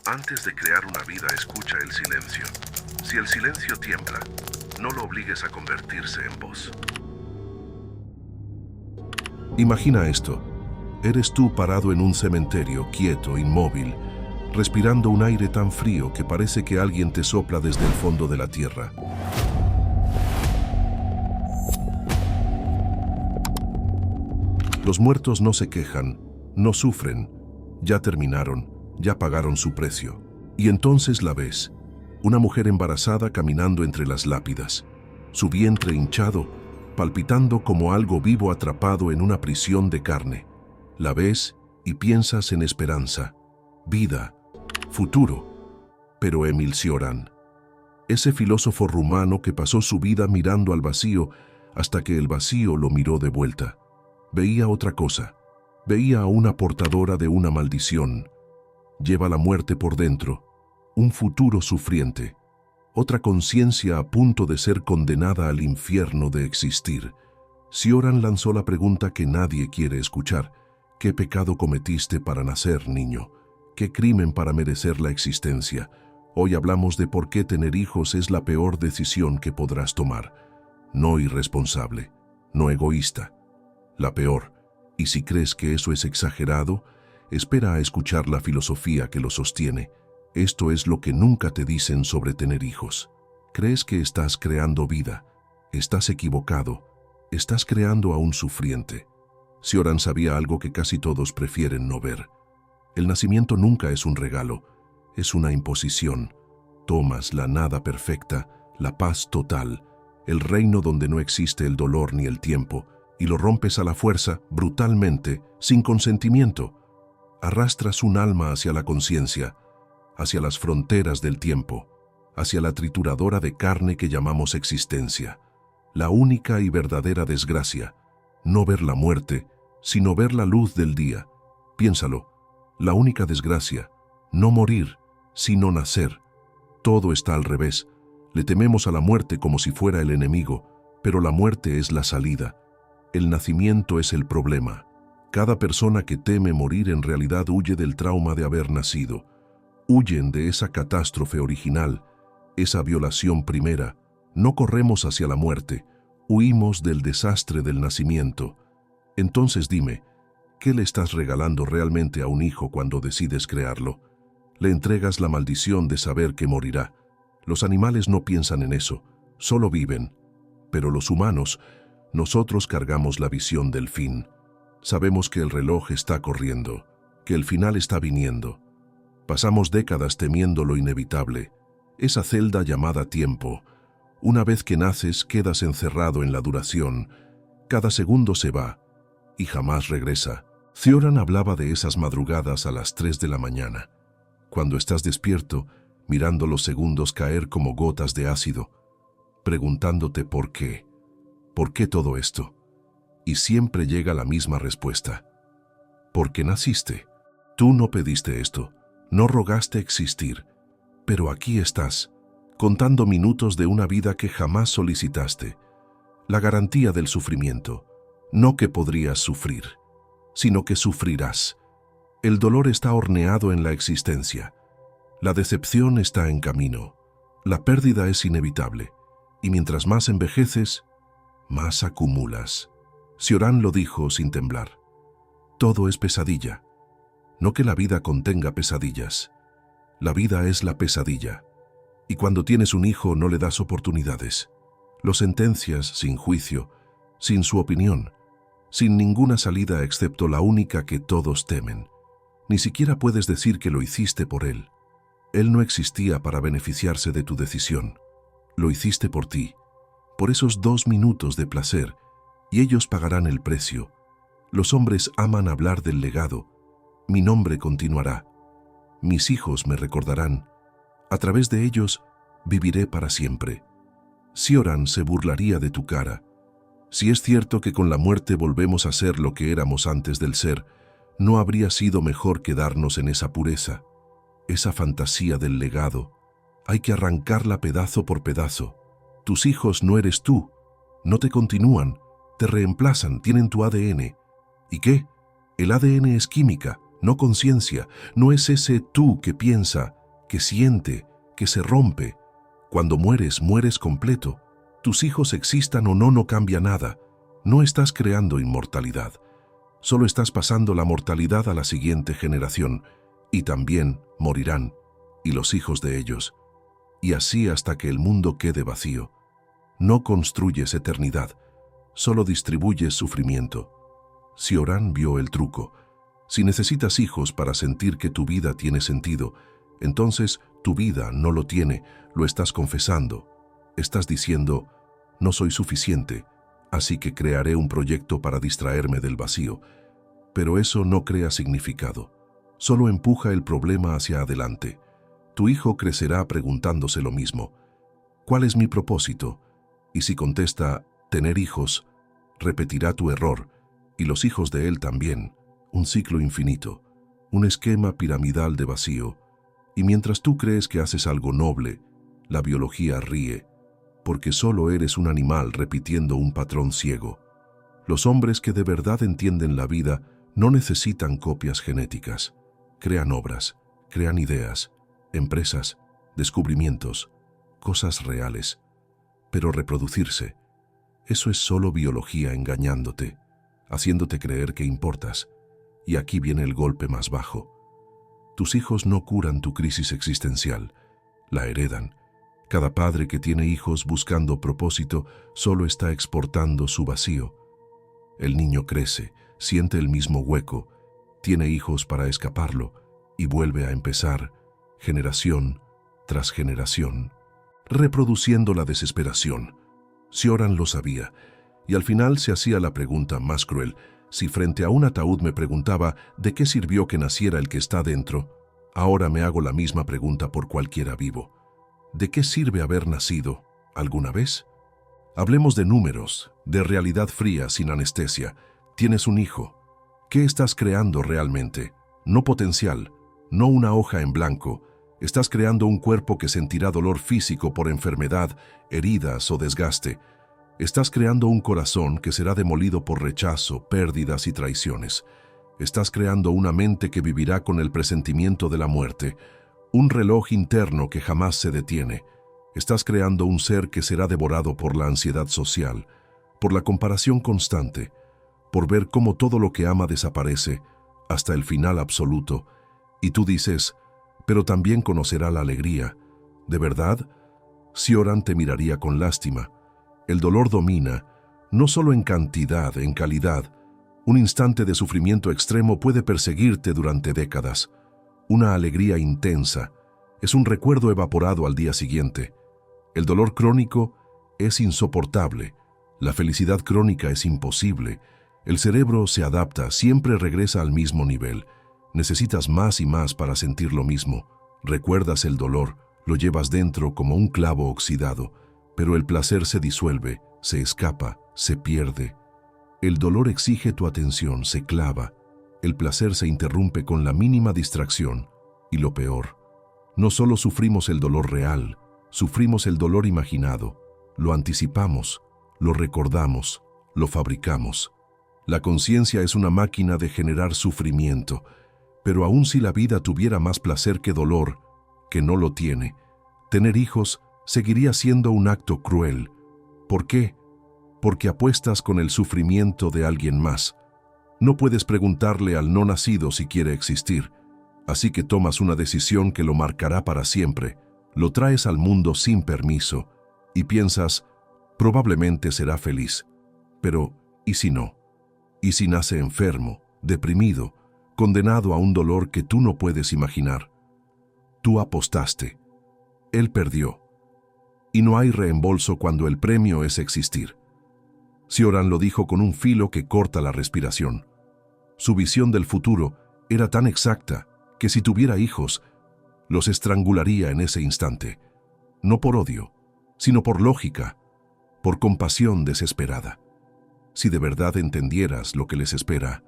Antes de crear una vida, escucha el silencio. Si el silencio tiembla, no lo obligues a convertirse en voz. Imagina esto. Eres tú parado en un cementerio, quieto, inmóvil, respirando un aire tan frío que parece que alguien te sopla desde el fondo de la tierra. Los muertos no se quejan, no sufren, ya terminaron, ya pagaron su precio. Y entonces la ves, una mujer embarazada caminando entre las lápidas, su vientre hinchado, palpitando como algo vivo atrapado en una prisión de carne. La ves y piensas en esperanza, vida, futuro. Pero Émile Cioran, ese filósofo rumano que pasó su vida mirando al vacío hasta que el vacío lo miró de vuelta, veía otra cosa. Veía a una portadora de una maldición. Lleva la muerte por dentro, un futuro sufriente, otra conciencia a punto de ser condenada al infierno de existir. Cioran lanzó la pregunta que nadie quiere escuchar. ¿Qué pecado cometiste para nacer, niño? ¿Qué crimen para merecer la existencia? Hoy hablamos de por qué tener hijos es la peor decisión que podrás tomar. No irresponsable, no egoísta, la peor. Y si crees que eso es exagerado, espera a escuchar la filosofía que lo sostiene. Esto es lo que nunca te dicen sobre tener hijos. Crees que estás creando vida. Estás equivocado. Estás creando a un sufriente. Cioran sabía algo que casi todos prefieren no ver. El nacimiento nunca es un regalo, es una imposición. Tomas la nada perfecta, la paz total, el reino donde no existe el dolor ni el tiempo, y lo rompes a la fuerza, brutalmente, sin consentimiento. Arrastras un alma hacia la conciencia, hacia las fronteras del tiempo, hacia la trituradora de carne que llamamos existencia. La única y verdadera desgracia, no ver la muerte, sino ver la luz del día. Piénsalo, la única desgracia, no morir, sino nacer. Todo está al revés. Le tememos a la muerte como si fuera el enemigo, pero la muerte es la salida. El nacimiento es el problema. Cada persona que teme morir en realidad huye del trauma de haber nacido. Huyen de esa catástrofe original, esa violación primera. No corremos hacia la muerte, huimos del desastre del nacimiento. Entonces dime, ¿qué le estás regalando realmente a un hijo cuando decides crearlo? Le entregas la maldición de saber que morirá. Los animales no piensan en eso, solo viven. Pero los humanos, nosotros cargamos la visión del fin. Sabemos que el reloj está corriendo, que el final está viniendo. Pasamos décadas temiendo lo inevitable, esa celda llamada tiempo. Una vez que naces, quedas encerrado en la duración. Cada segundo se va y jamás regresa. Cioran hablaba de esas madrugadas a las 3 de la mañana, cuando estás despierto, mirando los segundos caer como gotas de ácido, preguntándote por qué todo esto. Y siempre llega la misma respuesta. Porque naciste. Tú no pediste esto, no rogaste existir, pero aquí estás, contando minutos de una vida que jamás solicitaste. La garantía del sufrimiento, no que podrías sufrir, sino que sufrirás. El dolor está horneado en la existencia. La decepción está en camino. La pérdida es inevitable, y mientras más envejeces, más acumulas. Cioran lo dijo sin temblar. Todo es pesadilla. No que la vida contenga pesadillas. La vida es la pesadilla. Y cuando tienes un hijo no le das oportunidades. Lo sentencias sin juicio, sin su opinión, sin ninguna salida excepto la única que todos temen. Ni siquiera puedes decir que lo hiciste por él. Él no existía para beneficiarse de tu decisión. Lo hiciste por ti, por esos 2 minutos de placer, y ellos pagarán el precio. Los hombres aman hablar del legado. Mi nombre continuará. Mis hijos me recordarán. A través de ellos viviré para siempre. Cioran se burlaría de tu cara. Si es cierto que con la muerte volvemos a ser lo que éramos antes del ser, ¿no habría sido mejor quedarnos en esa pureza, esa fantasía del legado? Hay que arrancarla pedazo por pedazo. Tus hijos no eres tú, no te continúan, te reemplazan, tienen tu ADN. ¿Y qué? El ADN es química, no conciencia, no es ese tú que piensa, que siente, que se rompe. Cuando mueres, mueres completo. Tus hijos existan o no, no cambia nada. No estás creando inmortalidad. Solo estás pasando la mortalidad a la siguiente generación, y también morirán, y los hijos de ellos. Y así hasta que el mundo quede vacío. No construyes eternidad, solo distribuyes sufrimiento. Cioran vio el truco. Si necesitas hijos para sentir que tu vida tiene sentido, entonces tu vida no lo tiene, lo estás confesando. Estás diciendo, no soy suficiente, así que crearé un proyecto para distraerme del vacío. Pero eso no crea significado, solo empuja el problema hacia adelante. Tu hijo crecerá preguntándose lo mismo. ¿Cuál es mi propósito? Y si contesta, tener hijos, repetirá tu error, y los hijos de él también, un ciclo infinito, un esquema piramidal de vacío. Y mientras tú crees que haces algo noble, la biología ríe, porque solo eres un animal repitiendo un patrón ciego. Los hombres que de verdad entienden la vida no necesitan copias genéticas. Crean obras, crean ideas, empresas, descubrimientos, cosas reales. Pero reproducirse, eso es solo biología engañándote, haciéndote creer que importas. Y aquí viene el golpe más bajo. Tus hijos no curan tu crisis existencial, la heredan. Cada padre que tiene hijos buscando propósito solo está exportando su vacío. El niño crece, siente el mismo hueco, tiene hijos para escaparlo y vuelve a empezar, generación tras generación, reproduciendo la desesperación. Cioran lo sabía, y al final se hacía la pregunta más cruel. Si frente a un ataúd me preguntaba ¿de qué sirvió que naciera el que está dentro? Ahora me hago la misma pregunta por cualquiera vivo. ¿De qué sirve haber nacido alguna vez? Hablemos de números, de realidad fría sin anestesia. Tienes un hijo. ¿Qué estás creando realmente? No potencial, no una hoja en blanco. Estás creando un cuerpo que sentirá dolor físico por enfermedad, heridas o desgaste. Estás creando un corazón que será demolido por rechazo, pérdidas y traiciones. Estás creando una mente que vivirá con el presentimiento de la muerte, un reloj interno que jamás se detiene. Estás creando un ser que será devorado por la ansiedad social, por la comparación constante, por ver cómo todo lo que ama desaparece, hasta el final absoluto. Y tú dices, pero también conocerá la alegría. ¿De verdad? Cioran te miraría con lástima. El dolor domina, no solo en cantidad, en calidad. Un instante de sufrimiento extremo puede perseguirte durante décadas. Una alegría intensa es un recuerdo evaporado al día siguiente. El dolor crónico es insoportable. La felicidad crónica es imposible. El cerebro se adapta, siempre regresa al mismo nivel. Necesitas más y más para sentir lo mismo. Recuerdas el dolor, lo llevas dentro como un clavo oxidado. Pero el placer se disuelve, se escapa, se pierde. El dolor exige tu atención, se clava. El placer se interrumpe con la mínima distracción. Y lo peor, no solo sufrimos el dolor real, sufrimos el dolor imaginado. Lo anticipamos, lo recordamos, lo fabricamos. La conciencia es una máquina de generar sufrimiento, pero aun si la vida tuviera más placer que dolor, que no lo tiene, tener hijos seguiría siendo un acto cruel. ¿Por qué? Porque apuestas con el sufrimiento de alguien más. No puedes preguntarle al no nacido si quiere existir, así que tomas una decisión que lo marcará para siempre. Lo traes al mundo sin permiso y piensas, probablemente será feliz. Pero, ¿y si no? ¿Y si nace enfermo, deprimido, condenado a un dolor que tú no puedes imaginar? Tú apostaste. Él perdió. Y no hay reembolso cuando el premio es existir. Cioran lo dijo con un filo que corta la respiración. Su visión del futuro era tan exacta que si tuviera hijos, los estrangularía en ese instante. No por odio, sino por lógica, por compasión desesperada. Si de verdad entendieras lo que les espera,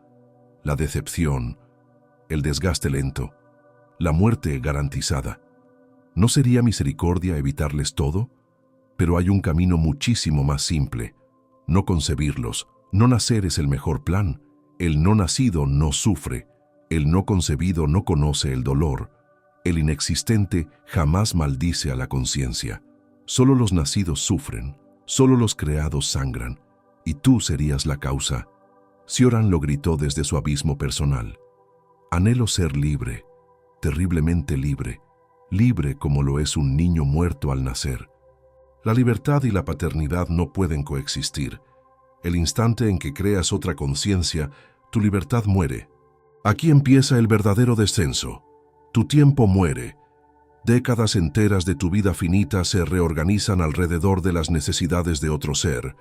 la decepción, el desgaste lento, la muerte garantizada, ¿no sería misericordia evitarles todo? Pero hay un camino muchísimo más simple. No concebirlos. No nacer es el mejor plan. El no nacido no sufre. El no concebido no conoce el dolor. El inexistente jamás maldice a la conciencia. Solo los nacidos sufren, solo los creados sangran, y tú serías la causa. Cioran lo gritó desde su abismo personal. Anhelo ser libre, terriblemente libre, libre como lo es un niño muerto al nacer. La libertad y la paternidad no pueden coexistir. El instante en que creas otra conciencia, tu libertad muere. Aquí empieza el verdadero descenso. Tu tiempo muere. Décadas enteras de tu vida finita se reorganizan alrededor de las necesidades de otro ser.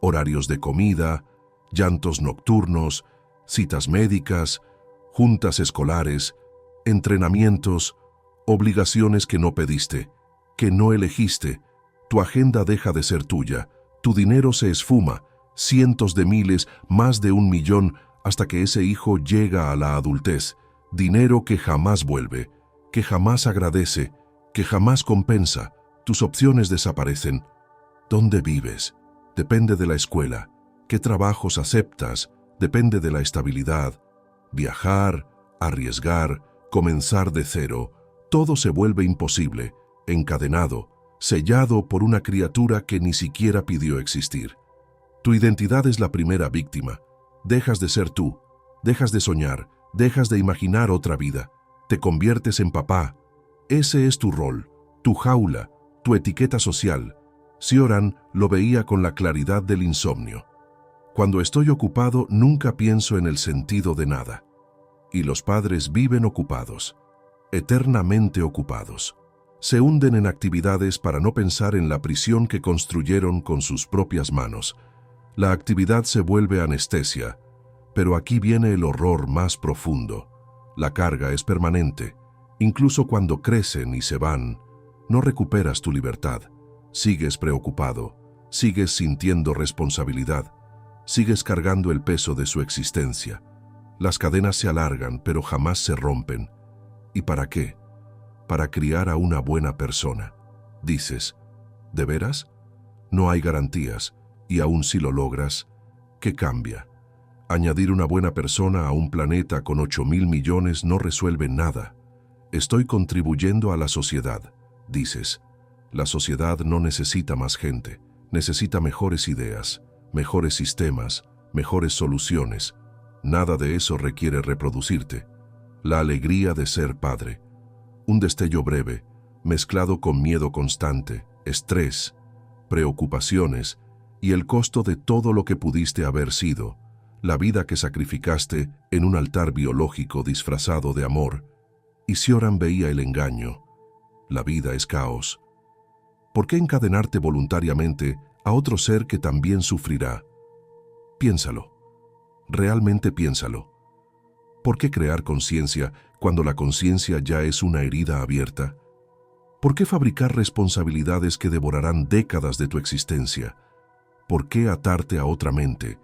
Horarios de comida, llantos nocturnos, citas médicas, juntas escolares, entrenamientos, obligaciones que no pediste, que no elegiste. Tu agenda deja de ser tuya, tu dinero se esfuma, cientos de miles, más de 1 millón, hasta que ese hijo llega a la adultez. Dinero que jamás vuelve, que jamás agradece, que jamás compensa. Tus opciones desaparecen. ¿Dónde vives? Depende de la escuela. ¿Qué trabajos aceptas? Depende de la estabilidad. Viajar, arriesgar, comenzar de cero, todo se vuelve imposible, encadenado, sellado por una criatura que ni siquiera pidió existir. Tu identidad es la primera víctima. Dejas de ser tú, dejas de soñar, dejas de imaginar otra vida. Te conviertes en papá. Ese es tu rol, tu jaula, tu etiqueta social. Cioran lo veía con la claridad del insomnio. Cuando estoy ocupado, nunca pienso en el sentido de nada. Y los padres viven ocupados, eternamente ocupados. Se hunden en actividades para no pensar en la prisión que construyeron con sus propias manos. La actividad se vuelve anestesia, pero aquí viene el horror más profundo. La carga es permanente. Incluso cuando crecen y se van, no recuperas tu libertad. Sigues preocupado, sigues sintiendo responsabilidad, sigues cargando el peso de su existencia. Las cadenas se alargan, pero jamás se rompen. ¿Y para qué? Para criar a una buena persona. Dices, ¿de veras? No hay garantías, y aun si lo logras, ¿qué cambia? Añadir una buena persona a un planeta con 8.000 millones no resuelve nada. Estoy contribuyendo a la sociedad, dices. La sociedad no necesita más gente, necesita mejores ideas, mejores sistemas, mejores soluciones. Nada de eso requiere reproducirte. La alegría de ser padre. Un destello breve, mezclado con miedo constante, estrés, preocupaciones y el costo de todo lo que pudiste haber sido, la vida que sacrificaste en un altar biológico disfrazado de amor. Y Cioran veía el engaño. La vida es caos. ¿Por qué encadenarte voluntariamente a otro ser que también sufrirá? Piénsalo. Realmente piénsalo. ¿Por qué crear conciencia cuando la conciencia ya es una herida abierta? ¿Por qué fabricar responsabilidades que devorarán décadas de tu existencia? ¿Por qué atarte a otra mente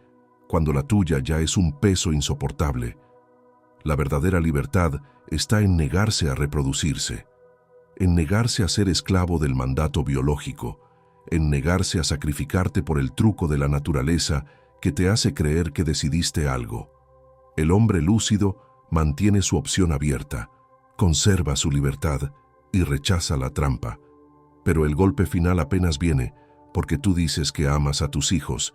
cuando la tuya ya es un peso insoportable? La verdadera libertad está en negarse a reproducirse, en negarse a ser esclavo del mandato biológico, en negarse a sacrificarte por el truco de la naturaleza que te hace creer que decidiste algo. El hombre lúcido mantiene su opción abierta, conserva su libertad y rechaza la trampa. Pero el golpe final apenas viene porque tú dices que amas a tus hijos,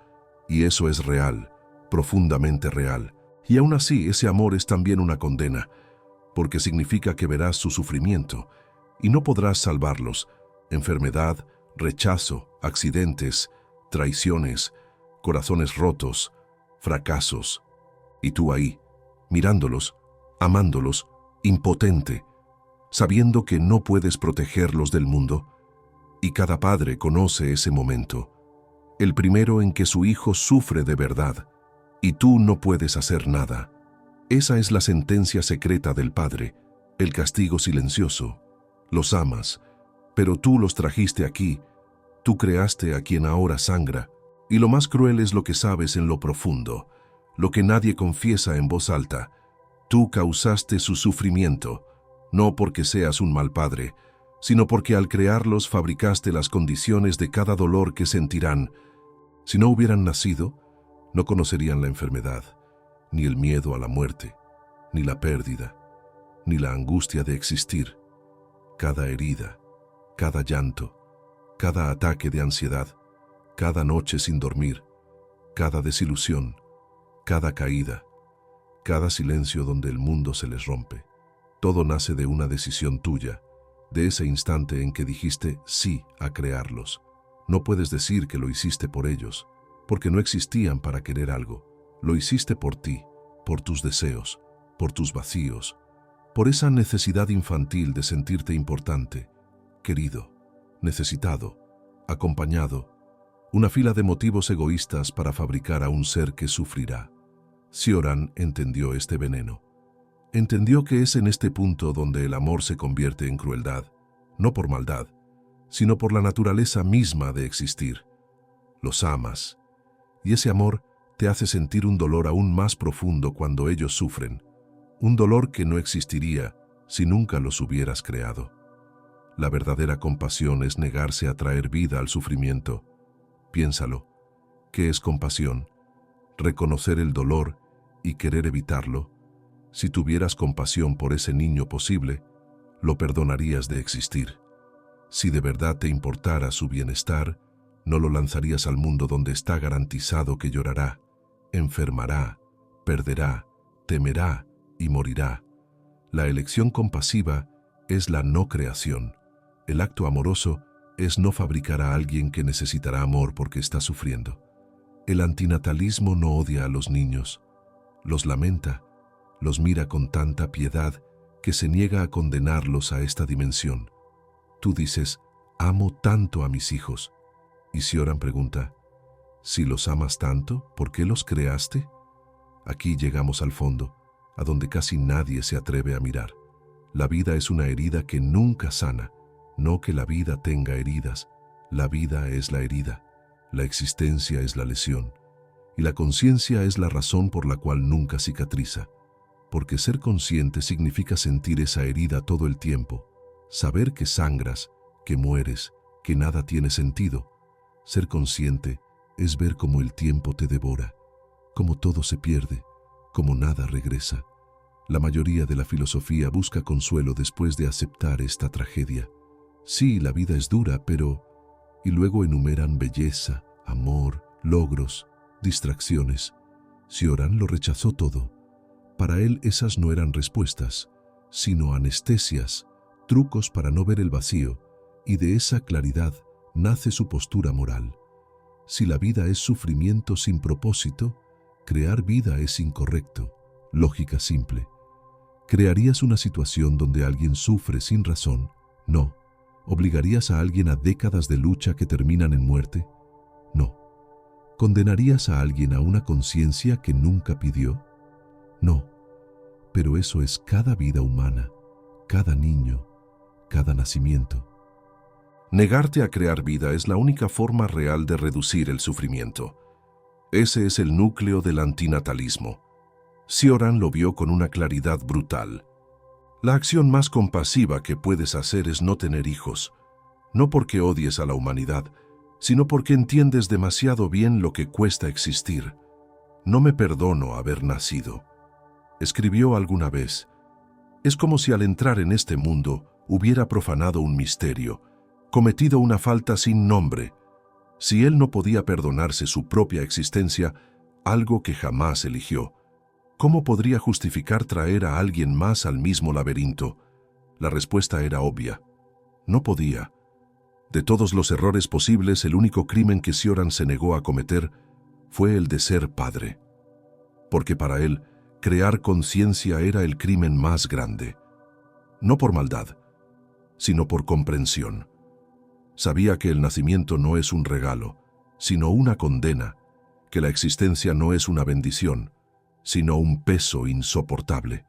y eso es real, profundamente real. Y aún así, ese amor es también una condena, porque significa que verás su sufrimiento y no podrás salvarlos. Enfermedad, rechazo, accidentes, traiciones, corazones rotos, fracasos. Y tú ahí, mirándolos, amándolos, impotente, sabiendo que no puedes protegerlos del mundo. Y cada padre conoce ese momento, el primero en que su hijo sufre de verdad, y tú no puedes hacer nada. Esa es la sentencia secreta del Padre, el castigo silencioso. Los amas, pero tú los trajiste aquí, tú creaste a quien ahora sangra, y lo más cruel es lo que sabes en lo profundo, lo que nadie confiesa en voz alta. Tú causaste su sufrimiento, no porque seas un mal padre, sino porque al crearlos fabricaste las condiciones de cada dolor que sentirán. Si no hubieran nacido, no conocerían la enfermedad, ni el miedo a la muerte, ni la pérdida, ni la angustia de existir. Cada herida, cada llanto, cada ataque de ansiedad, cada noche sin dormir, cada desilusión, cada caída, cada silencio donde el mundo se les rompe. Todo nace de una decisión tuya, de ese instante en que dijiste sí a crearlos. No puedes decir que lo hiciste por ellos, porque no existían para querer algo. Lo hiciste por ti, por tus deseos, por tus vacíos, por esa necesidad infantil de sentirte importante, querido, necesitado, acompañado, una fila de motivos egoístas para fabricar a un ser que sufrirá. Cioran entendió este veneno. Entendió que es en este punto donde el amor se convierte en crueldad, no por maldad, sino por la naturaleza misma de existir. Los amas, y ese amor te hace sentir un dolor aún más profundo cuando ellos sufren, un dolor que no existiría si nunca los hubieras creado. La verdadera compasión es negarse a traer vida al sufrimiento. Piénsalo, ¿qué es compasión? Reconocer el dolor y querer evitarlo. Si tuvieras compasión por ese niño posible, lo perdonarías de existir. Si de verdad te importara su bienestar, no lo lanzarías al mundo donde está garantizado que llorará, enfermará, perderá, temerá y morirá. La elección compasiva es la no creación. El acto amoroso es no fabricar a alguien que necesitará amor porque está sufriendo. El antinatalismo no odia a los niños, los lamenta, los mira con tanta piedad que se niega a condenarlos a esta dimensión. Tú dices, amo tanto a mis hijos. Y Cioran pregunta, si los amas tanto, ¿por qué los creaste? Aquí llegamos al fondo, a donde casi nadie se atreve a mirar. La vida es una herida que nunca sana, no que la vida tenga heridas. La vida es la herida, la existencia es la lesión, y la conciencia es la razón por la cual nunca cicatriza. Porque ser consciente significa sentir esa herida todo el tiempo, saber que sangras, que mueres, que nada tiene sentido. Ser consciente es ver cómo el tiempo te devora, cómo todo se pierde, cómo nada regresa. La mayoría de la filosofía busca consuelo después de aceptar esta tragedia. Sí, la vida es dura, pero... Y luego enumeran belleza, amor, logros, distracciones. Cioran lo rechazó todo. Para él esas no eran respuestas, sino anestesias, trucos para no ver el vacío, y de esa claridad nace su postura moral. Si la vida es sufrimiento sin propósito, crear vida es incorrecto. Lógica simple. ¿Crearías una situación donde alguien sufre sin razón? No. ¿Obligarías a alguien a décadas de lucha que terminan en muerte? No. ¿Condenarías a alguien a una conciencia que nunca pidió? No. Pero eso es cada vida humana, cada niño, cada nacimiento. Negarte a crear vida es la única forma real de reducir el sufrimiento. Ese es el núcleo del antinatalismo. Cioran lo vio con una claridad brutal. La acción más compasiva que puedes hacer es no tener hijos, no porque odies a la humanidad, sino porque entiendes demasiado bien lo que cuesta existir. No me perdono haber nacido. Escribió alguna vez, es como si al entrar en este mundo hubiera profanado un misterio, cometido una falta sin nombre. Si él no podía perdonarse su propia existencia, algo que jamás eligió, ¿cómo podría justificar traer a alguien más al mismo laberinto? La respuesta era obvia. No podía. De todos los errores posibles, el único crimen que Cioran se negó a cometer fue el de ser padre. Porque para él, crear conciencia era el crimen más grande. No por maldad, sino por comprensión. Sabía que el nacimiento no es un regalo, sino una condena, que la existencia no es una bendición, sino un peso insoportable,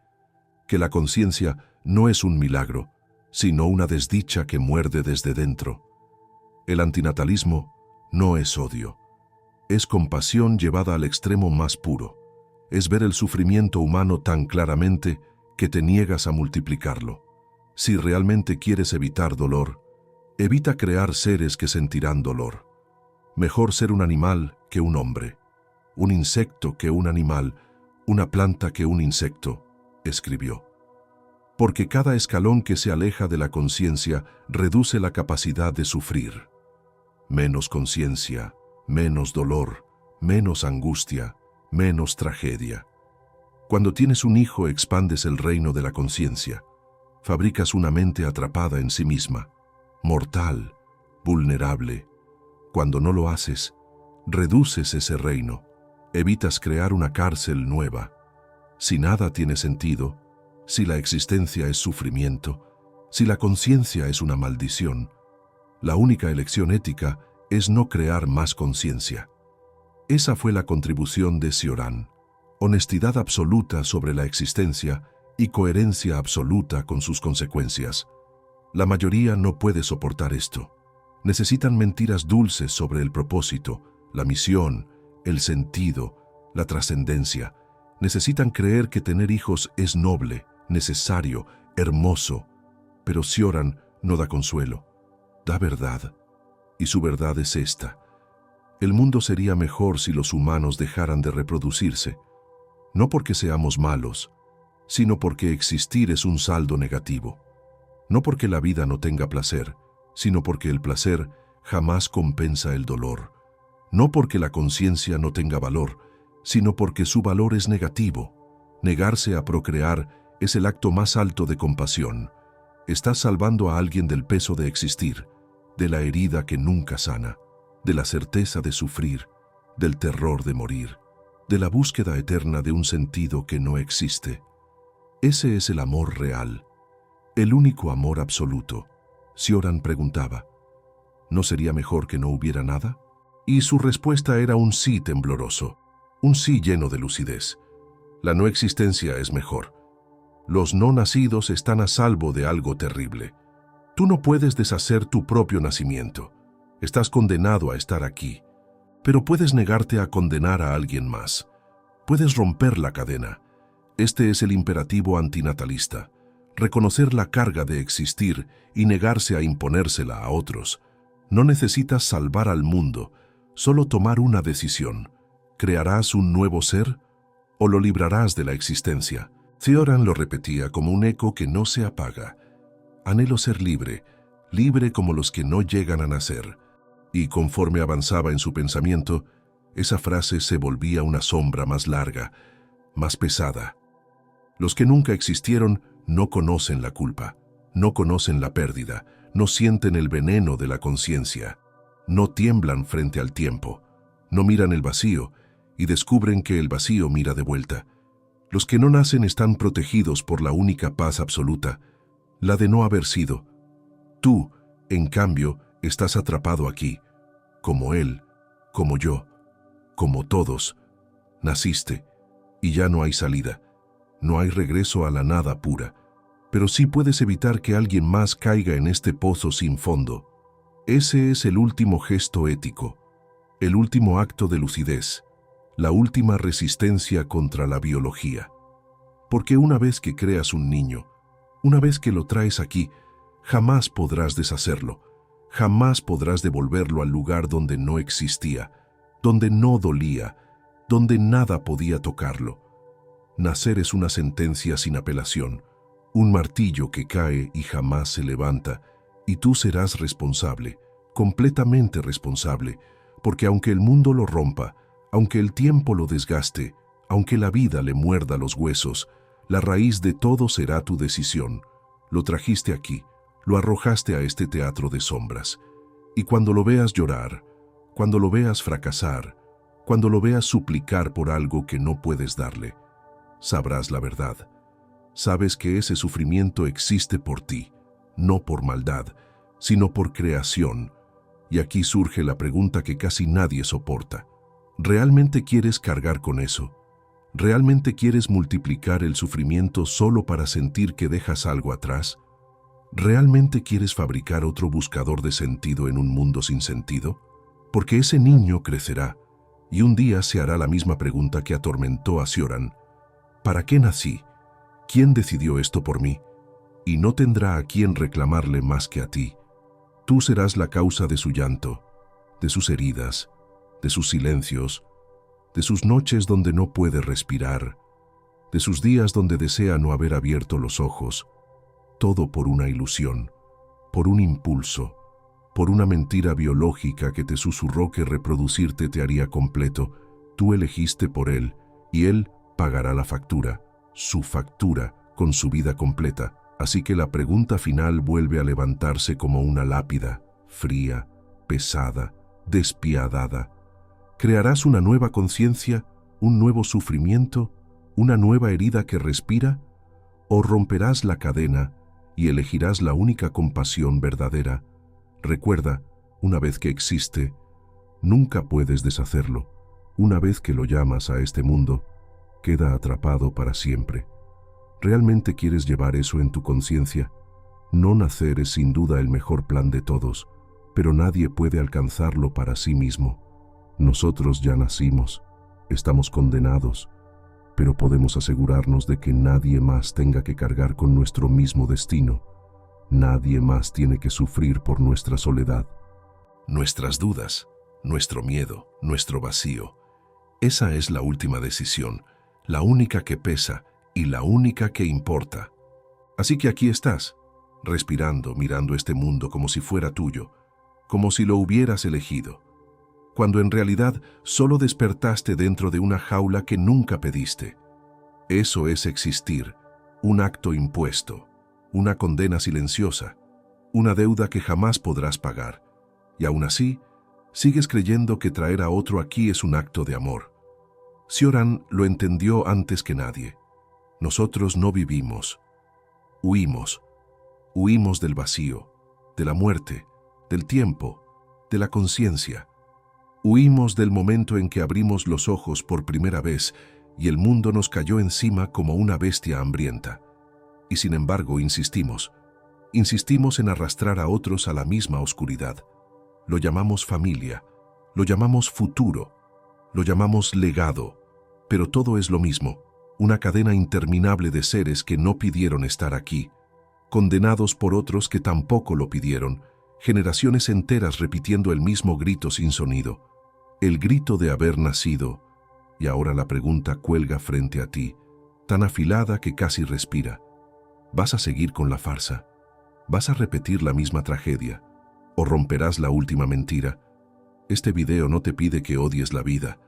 que la conciencia no es un milagro, sino una desdicha que muerde desde dentro. El antinatalismo no es odio, es compasión llevada al extremo más puro, es ver el sufrimiento humano tan claramente que te niegas a multiplicarlo. Si realmente quieres evitar dolor, evita crear seres que sentirán dolor. Mejor ser un animal que un hombre, un insecto que un animal, una planta que un insecto. escribió. Porque cada escalón que se aleja de la conciencia reduce la capacidad de sufrir. Menos conciencia, menos dolor, menos angustia, menos tragedia. Cuando tienes un hijo expandes el reino de la conciencia. Fabricas una mente atrapada en sí misma, mortal, vulnerable. Cuando no lo haces, reduces ese reino, evitas crear una cárcel nueva. Si nada tiene sentido, si la existencia es sufrimiento, si la conciencia es una maldición, la única elección ética es no crear más conciencia. Esa fue la contribución de Cioran: honestidad absoluta sobre la existencia y coherencia absoluta con sus consecuencias. La mayoría no puede soportar esto. Necesitan mentiras dulces sobre el propósito, la misión, el sentido, la trascendencia. Necesitan creer que tener hijos es noble, necesario, hermoso. Pero Cioran no da consuelo, da verdad. Y su verdad es esta: el mundo sería mejor si los humanos dejaran de reproducirse, no porque seamos malos, sino porque existir es un saldo negativo. No porque la vida no tenga placer, sino porque el placer jamás compensa el dolor. No porque la conciencia no tenga valor, sino porque su valor es negativo. Negarse a procrear es el acto más alto de compasión. Estás salvando a alguien del peso de existir, de la herida que nunca sana, de la certeza de sufrir, del terror de morir, de la búsqueda eterna de un sentido que no existe. Ese es el amor real, el único amor absoluto. Cioran preguntaba: ¿no sería mejor que no hubiera nada? Y su respuesta era un sí tembloroso, un sí lleno de lucidez. La no existencia es mejor. Los no nacidos están a salvo de algo terrible. Tú no puedes deshacer tu propio nacimiento. Estás condenado a estar aquí. Pero puedes negarte a condenar a alguien más. Puedes romper la cadena. Este es el imperativo antinatalista: reconocer la carga de existir y negarse a imponérsela a otros. No necesitas salvar al mundo, solo tomar una decisión. ¿Crearás un nuevo ser o lo librarás de la existencia? Cioran lo repetía como un eco que no se apaga. Anhelo ser libre, libre como los que no llegan a nacer. Y conforme avanzaba en su pensamiento, esa frase se volvía una sombra más larga, más pesada. Los que nunca existieron no conocen la culpa, no conocen la pérdida, no sienten el veneno de la conciencia, no tiemblan frente al tiempo, no miran el vacío y descubren que el vacío mira de vuelta. Los que no nacen están protegidos por la única paz absoluta, la de no haber sido. Tú, en cambio, estás atrapado aquí, como él, como yo, como todos. Naciste y ya no hay salida. No hay regreso a la nada pura, pero sí puedes evitar que alguien más caiga en este pozo sin fondo. Ese es el último gesto ético, el último acto de lucidez, la última resistencia contra la biología. Porque una vez que creas un niño, una vez que lo traes aquí, jamás podrás deshacerlo, jamás podrás devolverlo al lugar donde no existía, donde no dolía, donde nada podía tocarlo. Nacer es una sentencia sin apelación, un martillo que cae y jamás se levanta, y tú serás responsable, completamente responsable, porque aunque el mundo lo rompa, aunque el tiempo lo desgaste, aunque la vida le muerda los huesos, la raíz de todo será tu decisión. Lo trajiste aquí, lo arrojaste a este teatro de sombras. Y cuando lo veas llorar, cuando lo veas fracasar, cuando lo veas suplicar por algo que no puedes darle, sabrás la verdad. Sabes que ese sufrimiento existe por ti, no por maldad, sino por creación. Y aquí surge la pregunta que casi nadie soporta. ¿Realmente quieres cargar con eso? ¿Realmente quieres multiplicar el sufrimiento solo para sentir que dejas algo atrás? ¿Realmente quieres fabricar otro buscador de sentido en un mundo sin sentido? Porque ese niño crecerá, y un día se hará la misma pregunta que atormentó a Cioran. ¿Para qué nací? ¿Quién decidió esto por mí? Y no tendrá a quien reclamarle más que a ti. Tú serás la causa de su llanto, de sus heridas, de sus silencios, de sus noches donde no puede respirar. de sus días donde desea no haber abierto los ojos, todo por una ilusión, por un impulso, por una mentira biológica que te susurró que reproducirte te haría completo. Tú elegiste por él y él pagará la factura, su factura, con su vida completa. Así que la pregunta final vuelve a levantarse como una lápida, fría, pesada, despiadada. ¿Crearás una nueva conciencia, un nuevo sufrimiento, una nueva herida que respira? ¿O romperás la cadena y elegirás la única compasión verdadera? Recuerda, una vez que existe, nunca puedes deshacerlo. Una vez que lo llamas a este mundo, queda atrapado para siempre. ¿Realmente quieres llevar eso en tu conciencia? No nacer es sin duda el mejor plan de todos, pero nadie puede alcanzarlo para sí mismo. Nosotros ya nacimos, estamos condenados, pero podemos asegurarnos de que nadie más tenga que cargar con nuestro mismo destino. Nadie más tiene que sufrir por nuestra soledad. Nuestras dudas, nuestro miedo, nuestro vacío. Esa es la última decisión, la única que pesa y la única que importa. Así que aquí estás, respirando, mirando este mundo como si fuera tuyo, como si lo hubieras elegido, cuando en realidad solo despertaste dentro de una jaula que nunca pediste. Eso es existir, un acto impuesto, una condena silenciosa, una deuda que jamás podrás pagar. Y aún así, sigues creyendo que traer a otro aquí es un acto de amor. Cioran lo entendió antes que nadie. Nosotros no vivimos, huimos. Huimos del vacío, de la muerte, del tiempo, de la conciencia. Huimos del momento en que abrimos los ojos por primera vez y el mundo nos cayó encima como una bestia hambrienta. Y sin embargo insistimos en arrastrar a otros a la misma oscuridad. Lo llamamos familia, lo llamamos futuro, lo llamamos legado, pero todo es lo mismo, una cadena interminable de seres que no pidieron estar aquí, condenados por otros que tampoco lo pidieron, generaciones enteras repitiendo el mismo grito sin sonido, el grito de haber nacido, y ahora la pregunta cuelga frente a ti, tan afilada que casi respira. ¿Vas a seguir con la farsa? ¿Vas a repetir la misma tragedia? ¿O romperás la última mentira? Este video no te pide que odies la vida,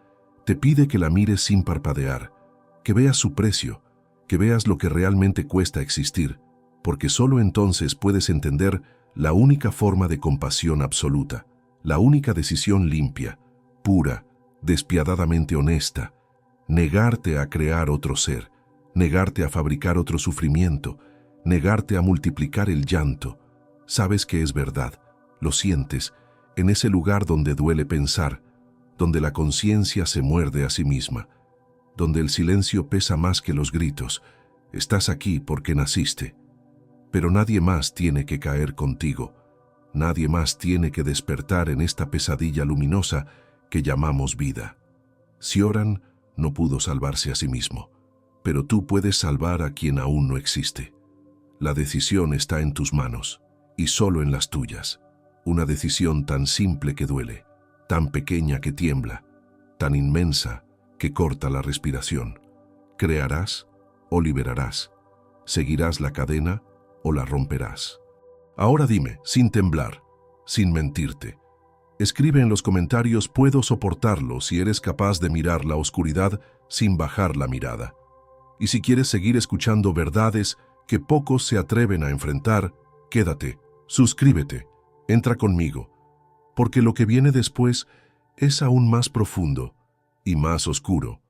te pide que la mires sin parpadear, que veas su precio, que veas lo que realmente cuesta existir, porque solo entonces puedes entender la única forma de compasión absoluta, la única decisión limpia, pura, despiadadamente honesta, negarte a crear otro ser, negarte a fabricar otro sufrimiento, negarte a multiplicar el llanto. Sabes que es verdad, lo sientes, en ese lugar donde duele pensar, donde la conciencia se muerde a sí misma, donde el silencio pesa más que los gritos. Estás aquí porque naciste. Pero nadie más tiene que caer contigo, nadie más tiene que despertar en esta pesadilla luminosa que llamamos vida. Cioran no pudo salvarse a sí mismo, pero tú puedes salvar a quien aún no existe. La decisión está en tus manos, y solo en las tuyas. Una decisión tan simple que duele, tan pequeña que tiembla, tan inmensa que corta la respiración. ¿Crearás o liberarás? ¿Seguirás la cadena o la romperás? Ahora dime, sin temblar, sin mentirte. Escribe en los comentarios "puedo soportarlo" si eres capaz de mirar la oscuridad sin bajar la mirada. Y si quieres seguir escuchando verdades que pocos se atreven a enfrentar, quédate, suscríbete, entra conmigo, porque lo que viene después es aún más profundo y más oscuro.